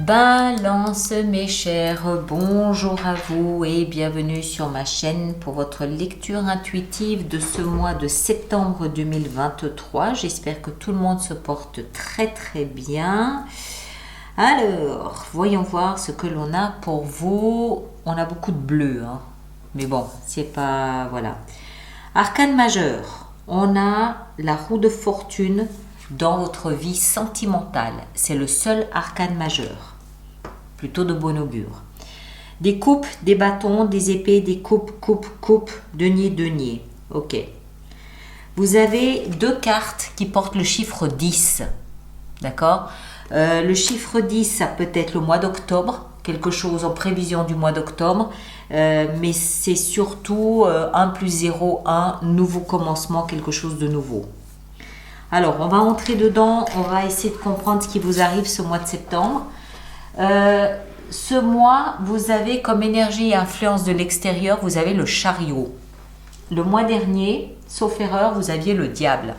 Balance mes chers, bonjour à vous et bienvenue sur ma chaîne pour votre lecture intuitive de ce mois de septembre 2023. J'espère que tout le monde se porte très bien. Alors, voyons voir ce que l'on a pour vous. On a beaucoup de bleu, hein. Mais bon, c'est pas... Voilà. Arcane majeur, on a la roue de fortune dans votre vie sentimentale. C'est le seul arcane majeur. Plutôt de bon augure. Des coupes, des bâtons, des épées, des coupes, denier. Ok. Vous avez deux cartes qui portent le chiffre 10. D'accord ? Le chiffre 10, ça peut être le mois d'octobre, quelque chose en prévision du mois d'octobre, mais c'est surtout 1 plus 0, 1, nouveau commencement, quelque chose de nouveau. Alors, on va entrer dedans, on va essayer de comprendre ce qui vous arrive ce mois de septembre. Ce mois, vous avez comme énergie et influence de l'extérieur, vous avez le chariot. Le mois dernier, sauf erreur, vous aviez le diable.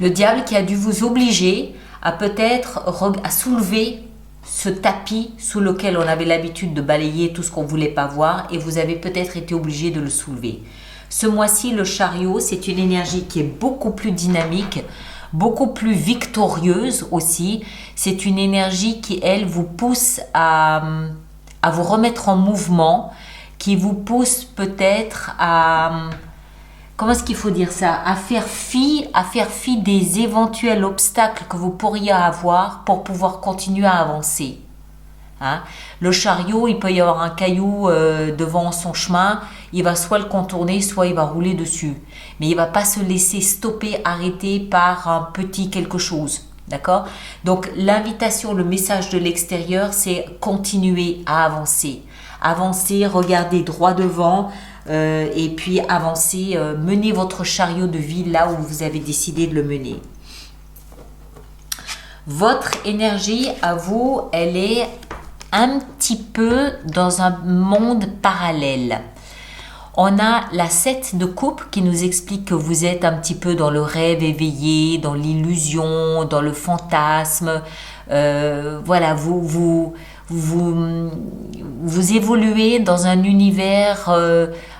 Le diable qui a dû vous obliger à peut-être à soulever ce tapis sous lequel on avait l'habitude de balayer tout ce qu'on ne voulait pas voir et vous avez peut-être été obligé de le soulever. Ce mois-ci, le chariot, c'est une énergie qui est beaucoup plus dynamique, beaucoup plus victorieuse aussi. C'est une énergie qui, elle, vous pousse à vous remettre en mouvement, qui vous pousse peut-être à... Comment est-ce qu'il faut dire ça? À faire fi des éventuels obstacles que vous pourriez avoir pour pouvoir continuer à avancer. Hein? Le chariot, il peut y avoir un caillou devant son chemin, il va soit le contourner, soit il va rouler dessus. Mais il ne va pas se laisser stopper, arrêter par un petit quelque chose. D'accord? Donc l'invitation, le message de l'extérieur, c'est continuer à avancer. Avancer, regarder droit devant et puis avancer, mener votre chariot de vie là où vous avez décidé de le mener. Votre énergie à vous, elle est un petit peu dans un monde parallèle. On a la 7 de coupe qui nous explique que vous êtes un petit peu dans le rêve éveillé, dans l'illusion, dans le fantasme. Voilà, vous évoluez dans un univers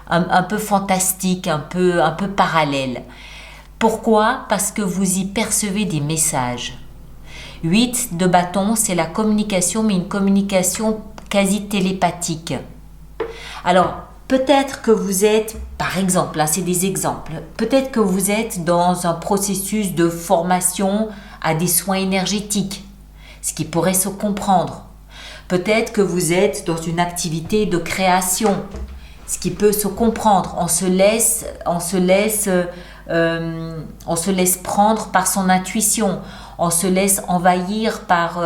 un peu fantastique, un peu parallèle. Pourquoi ? Parce que vous y percevez des messages. 8 de bâton, c'est la communication, mais une communication quasi télépathique. Alors, peut-être que vous êtes, par exemple, là c'est des exemples, peut-être que vous êtes dans un processus de formation à des soins énergétiques, ce qui pourrait se comprendre. Peut-être que vous êtes dans une activité de création, ce qui peut se comprendre. On se laisse prendre par son intuition. On se laisse envahir par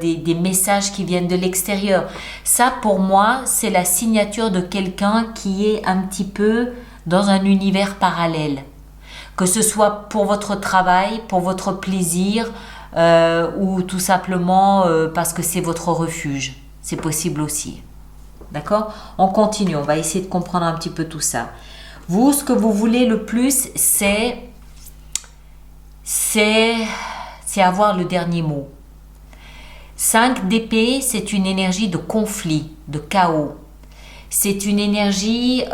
des messages qui viennent de l'extérieur. Ça, pour moi, c'est la signature de quelqu'un qui est un petit peu dans un univers parallèle. Que ce soit pour votre travail, pour votre plaisir, ou tout simplement parce que c'est votre refuge. C'est possible aussi. D'accord ? On continue, on va essayer de comprendre un petit peu tout ça. Vous, ce que vous voulez le plus, c'est avoir le dernier mot. 5 d'épée, c'est une énergie de conflit, de chaos. C'est une énergie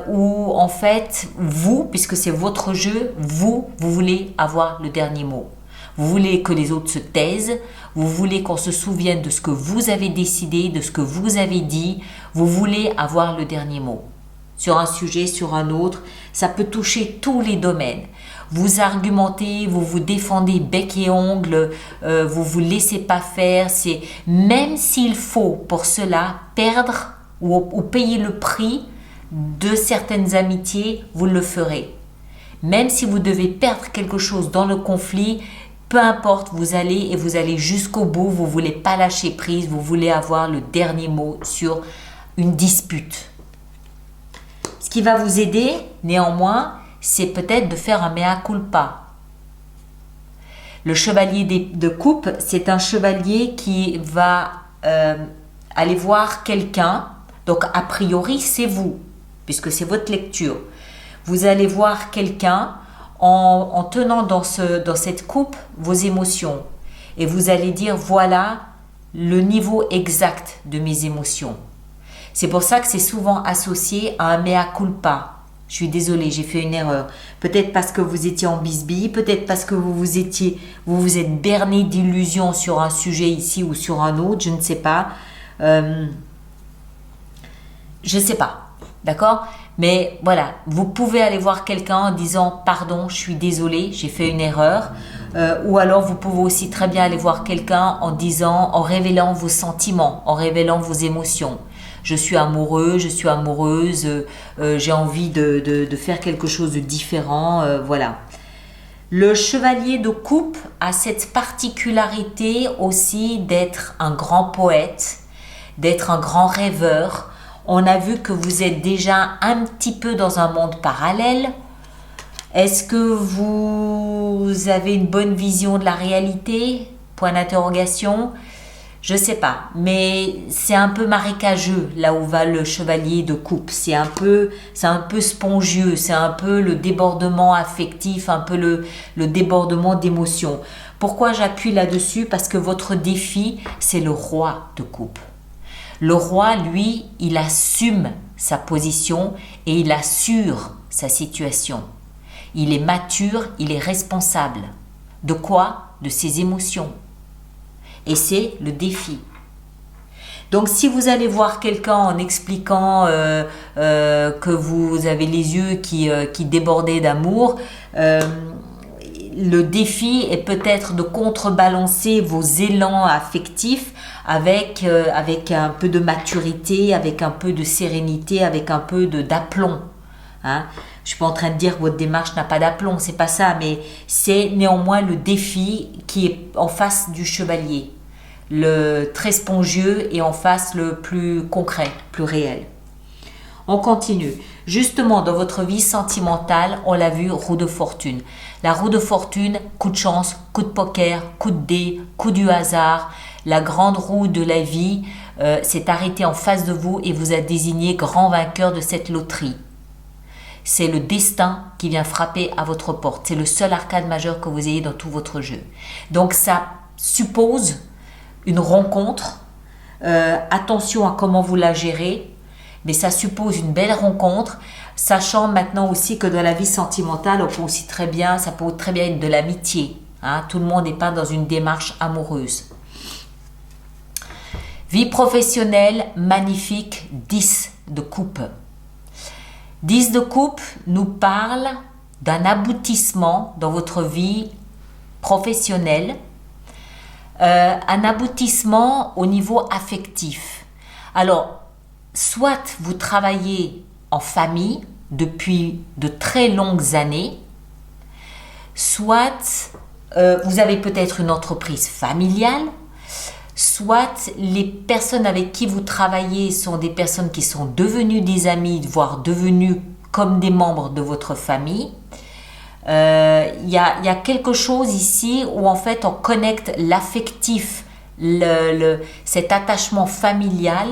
où, en fait, vous, puisque c'est votre jeu, vous voulez avoir le dernier mot. Vous voulez que les autres se taisent, vous voulez qu'on se souvienne de ce que vous avez décidé, de ce que vous avez dit, vous voulez avoir le dernier mot. Sur un sujet, sur un autre, ça peut toucher tous les domaines. Vous argumentez, vous vous défendez bec et ongles, vous vous laissez pas faire. C'est même s'il faut pour cela perdre ou payer le prix de certaines amitiés, vous le ferez. Même si vous devez perdre quelque chose dans le conflit, peu importe, vous allez jusqu'au bout. Vous voulez pas lâcher prise, vous voulez avoir le dernier mot sur une dispute. Ce qui va vous aider, néanmoins, c'est peut-être de faire un mea culpa. Le chevalier de coupe, c'est un chevalier qui va aller voir quelqu'un. Donc, a priori, c'est vous, puisque c'est votre lecture. Vous allez voir quelqu'un en tenant dans cette coupe vos émotions. et vous allez dire voilà le niveau exact de mes émotions. C'est pour ça que c'est souvent associé à un mea culpa. Je suis désolée, j'ai fait une erreur. Peut-être parce que vous étiez en bisbille, peut-être parce que vous vous êtes berné d'illusions sur un sujet ici ou sur un autre, je ne sais pas. Je ne sais pas, d'accord? Mais voilà, vous pouvez aller voir quelqu'un en disant pardon, je suis désolée, j'ai fait une erreur. Ou alors vous pouvez aussi très bien aller voir quelqu'un en disant, en révélant vos sentiments, en révélant vos émotions. Je suis amoureux, je suis amoureuse, j'ai envie de faire quelque chose de différent, voilà. Le chevalier de coupe a cette particularité aussi d'être un grand poète, d'être un grand rêveur. On a vu que vous êtes déjà un petit peu dans un monde parallèle. Est-ce que vous avez une bonne vision de la réalité? Point d'interrogation. Je ne sais pas, mais c'est un peu marécageux là où va le chevalier de coupe. C'est un peu spongieux, c'est un peu le débordement affectif, un peu le débordement d'émotions. Pourquoi j'appuie là-dessus? Parce que votre défi, c'est le roi de coupe. Le roi, lui, il assume sa position et il assure sa situation. Il est mature, il est responsable. De quoi? De ses émotions. Et c'est le défi. Donc si vous allez voir quelqu'un en expliquant que vous avez les yeux qui débordaient d'amour, le défi est peut-être de contrebalancer vos élans affectifs avec un peu de maturité, avec un peu de sérénité, avec un peu d'aplomb. Hein? Je suis pas en train de dire que votre démarche n'a pas d'aplomb, c'est pas ça, mais c'est néanmoins le défi qui est en face du chevalier. Le très spongieux et en face le plus concret, plus réel. On continue. Justement, dans votre vie sentimentale, on l'a vu, roue de fortune. La roue de fortune, coup de chance, coup de poker, coup de dé, coup du hasard. La grande roue de la vie s'est arrêtée en face de vous et vous a désigné grand vainqueur de cette loterie. C'est le destin qui vient frapper à votre porte. C'est le seul arcane majeur que vous ayez dans tout votre jeu. Donc ça suppose une rencontre. Attention à comment vous la gérez. Mais ça suppose une belle rencontre, sachant maintenant aussi que dans la vie sentimentale, ça peut très bien être de l'amitié. Hein? Tout le monde n'est pas dans une démarche amoureuse. Vie professionnelle, magnifique, 10 de coupe. 10 de coupe nous parle d'un aboutissement dans votre vie professionnelle, un aboutissement au niveau affectif. Alors, soit vous travaillez en famille depuis de très longues années, soit vous avez peut-être une entreprise familiale, soit les personnes avec qui vous travaillez sont des personnes qui sont devenues des amis, voire devenues comme des membres de votre famille. Il y a quelque chose ici où en fait on connecte l'affectif, cet attachement familial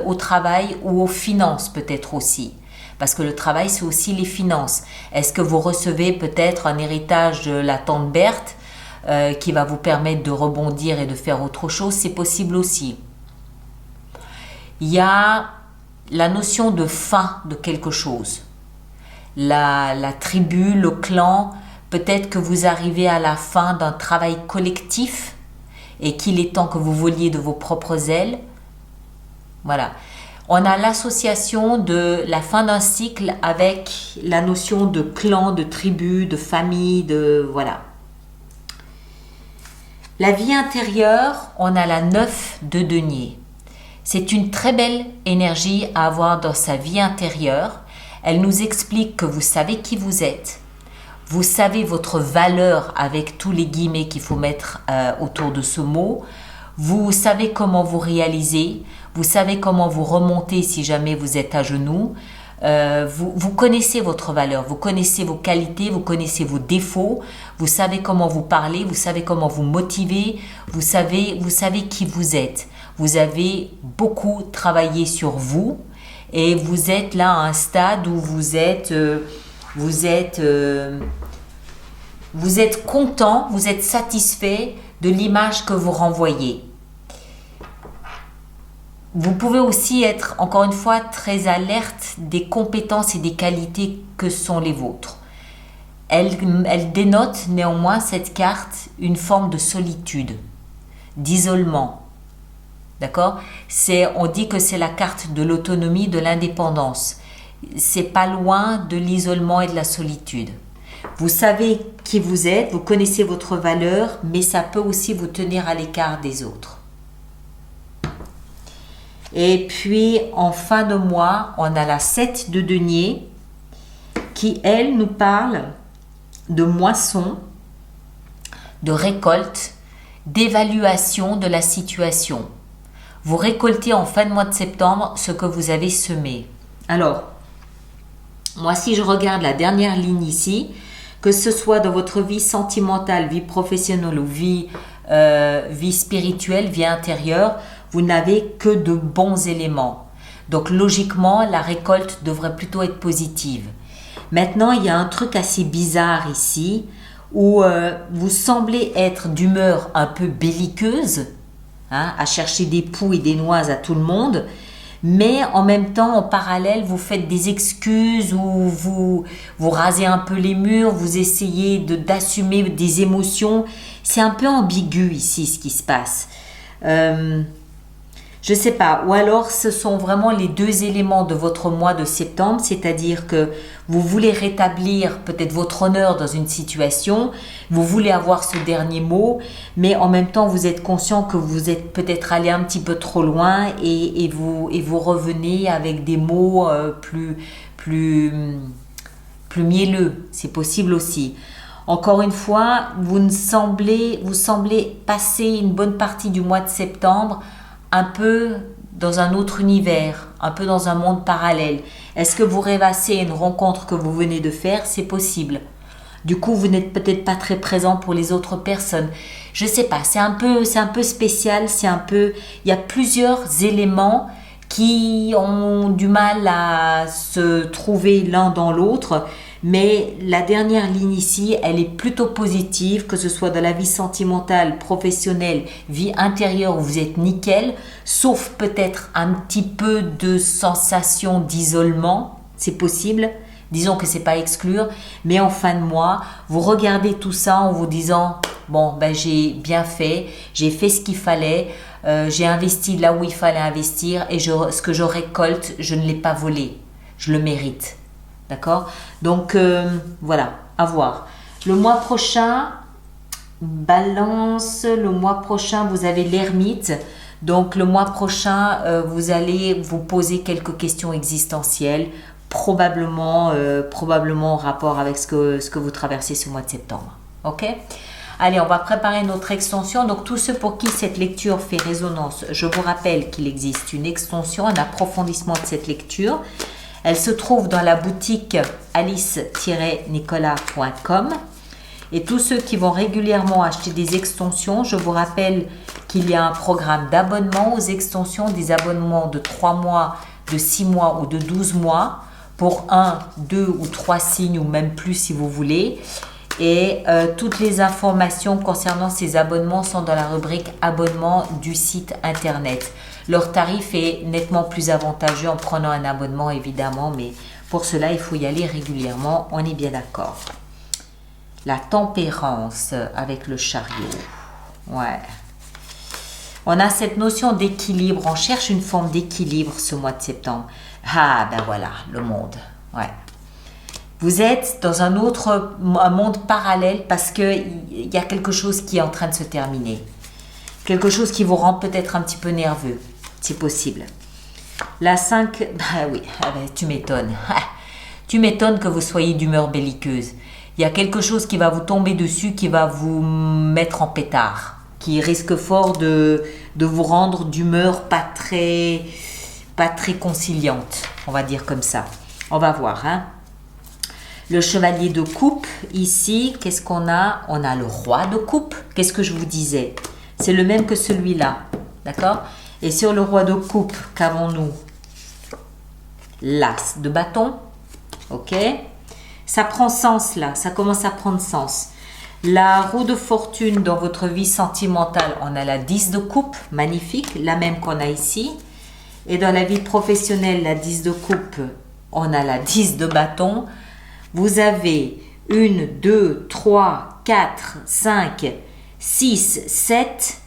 au travail ou aux finances peut-être aussi. Parce que le travail, c'est aussi les finances. Est-ce que vous recevez peut-être un héritage de la tante Berthe qui va vous permettre de rebondir et de faire autre chose? C'est possible aussi. Il y a la notion de fin de quelque chose. La tribu, le clan, peut-être que vous arrivez à la fin d'un travail collectif et qu'il est temps que vous voliez de vos propres ailes. Voilà. On a l'association de la fin d'un cycle avec la notion de clan, de tribu, de famille, voilà. La vie intérieure, on a la 9 de denier. C'est une très belle énergie à avoir dans sa vie intérieure. Elle nous explique que vous savez qui vous êtes. Vous savez votre valeur avec tous les guillemets qu'il faut mettre autour de ce mot. Vous savez comment vous réaliser. Vous savez comment vous remonter si jamais vous êtes à genoux. Vous connaissez votre valeur, vous connaissez vos qualités, vous connaissez vos défauts, vous savez comment vous parler, vous savez comment vous motiver, vous savez qui vous êtes. Vous avez beaucoup travaillé sur vous et vous êtes là à un stade où vous êtes Vous êtes content, vous êtes satisfait de l'image que vous renvoyez. Vous pouvez aussi être, encore une fois, très alerte des compétences et des qualités que sont les vôtres. Elle dénote néanmoins, cette carte, une forme de solitude, d'isolement. D'accord? On dit que c'est la carte de l'autonomie, de l'indépendance. C'est pas loin de l'isolement et de la solitude. Vous savez qui vous êtes, vous connaissez votre valeur, mais ça peut aussi vous tenir à l'écart des autres. Et puis, en fin de mois, on a la 7 de denier qui, elle, nous parle de moisson, de récolte, d'évaluation de la situation. Vous récoltez en fin de mois de septembre ce que vous avez semé. Alors, moi, si je regarde la dernière ligne ici, que ce soit dans votre vie sentimentale, vie professionnelle ou vie spirituelle, vie intérieure, vous n'avez que de bons éléments. Donc, logiquement, la récolte devrait plutôt être positive. Maintenant, il y a un truc assez bizarre ici, où vous semblez être d'humeur un peu belliqueuse, à chercher des poux et des noises à tout le monde, mais en même temps, en parallèle, vous faites des excuses ou vous rasez un peu les murs, vous essayez d'assumer des émotions. C'est un peu ambigu ici ce qui se passe. Je sais pas, ou alors ce sont vraiment les deux éléments de votre mois de septembre, c'est-à-dire que vous voulez rétablir peut-être votre honneur dans une situation, vous voulez avoir ce dernier mot, mais en même temps vous êtes conscient que vous êtes peut-être allé un petit peu trop loin et vous revenez avec des mots plus mielleux, c'est possible aussi. Encore une fois, vous semblez passer une bonne partie du mois de septembre un peu dans un autre univers, un peu dans un monde parallèle. Est-ce que vous rêvassez une rencontre que vous venez de faire? C'est possible. Du coup, vous n'êtes peut-être pas très présent pour les autres personnes. Je sais pas, c'est un peu spécial, il y a plusieurs éléments qui ont du mal à se trouver l'un dans l'autre. Mais la dernière ligne ici, elle est plutôt positive, que ce soit dans la vie sentimentale, professionnelle, vie intérieure où vous êtes nickel, sauf peut-être un petit peu de sensation d'isolement, c'est possible, disons que c'est pas à exclure, mais en fin de mois, vous regardez tout ça en vous disant, bon, ben j'ai bien fait, j'ai fait ce qu'il fallait, j'ai investi là où il fallait investir et ce que je récolte, je ne l'ai pas volé, je le mérite. D'accord? Donc, voilà, à voir. Le mois prochain, Balance, le mois prochain, vous avez l'ermite. Donc, le mois prochain, vous allez vous poser quelques questions existentielles, probablement en rapport avec ce que vous traversez ce mois de septembre. Ok? Allez, on va préparer notre extension. Donc, tous ceux pour qui cette lecture fait résonance, je vous rappelle qu'il existe une extension, un approfondissement de cette lecture. Elle se trouve dans la boutique alice-nicolas.com. Et tous ceux qui vont régulièrement acheter des extensions, je vous rappelle qu'il y a un programme d'abonnement aux extensions, des abonnements de 3 mois, de 6 mois ou de 12 mois pour 1, 2 ou 3 signes ou même plus si vous voulez. Et toutes les informations concernant ces abonnements sont dans la rubrique abonnement du site internet. Leur tarif est nettement plus avantageux en prenant un abonnement évidemment, mais pour cela il faut y aller régulièrement, on est bien d'accord. La tempérance avec le chariot. Ouais. On a cette notion d'équilibre, on cherche une forme d'équilibre ce mois de septembre. Ah ben voilà, le monde. Ouais. Vous êtes dans un monde parallèle parce qu'il y a quelque chose qui est en train de se terminer. Quelque chose qui vous rend peut-être un petit peu nerveux. C'est possible. La 5, tu m'étonnes. Tu m'étonnes que vous soyez d'humeur belliqueuse. Il y a quelque chose qui va vous tomber dessus, qui va vous mettre en pétard, qui risque fort de vous rendre d'humeur pas très conciliante, on va dire comme ça. On va voir, hein. Le chevalier de coupe, ici, qu'est-ce qu'on a? On a le roi de coupe. Qu'est-ce que je vous disais? C'est le même que celui-là, d'accord? Et sur le roi de coupe, qu'avons-nous? L'as de bâton, ok? Ça prend sens là, ça commence à prendre sens. La roue de fortune dans votre vie sentimentale, on a la 10 de coupe, magnifique, la même qu'on a ici. Et dans la vie professionnelle, la 10 de coupe, on a la 10 de bâton. Vous avez 1, 2, 3, 4, 5, 6, 7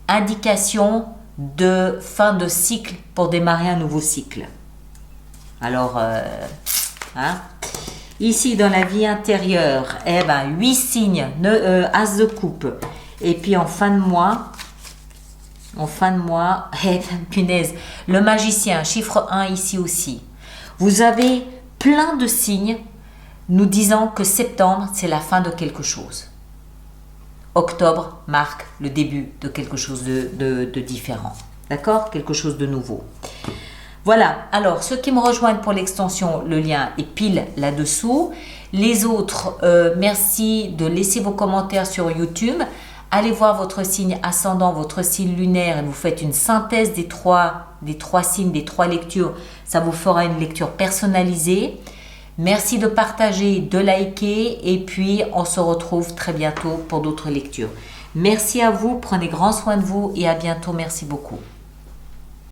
indications de fin de cycle pour démarrer un nouveau cycle. Alors, ici dans la vie intérieure, 8 signes, as de coupe. Et puis en fin de mois, punaise, le magicien, chiffre 1 ici aussi. Vous avez plein de signes nous disant que septembre, c'est la fin de quelque chose. Octobre marque le début de quelque chose de différent. D'accord? Quelque chose de nouveau. Voilà. Alors, ceux qui me rejoignent pour l'extension, le lien est pile là-dessous. Les autres, merci de laisser vos commentaires sur YouTube. Allez voir votre signe ascendant, votre signe lunaire et vous faites une synthèse des trois signes, des 3 lectures. Ça vous fera une lecture personnalisée. Merci de partager, de liker et puis on se retrouve très bientôt pour d'autres lectures. Merci à vous, prenez grand soin de vous et à bientôt. Merci beaucoup.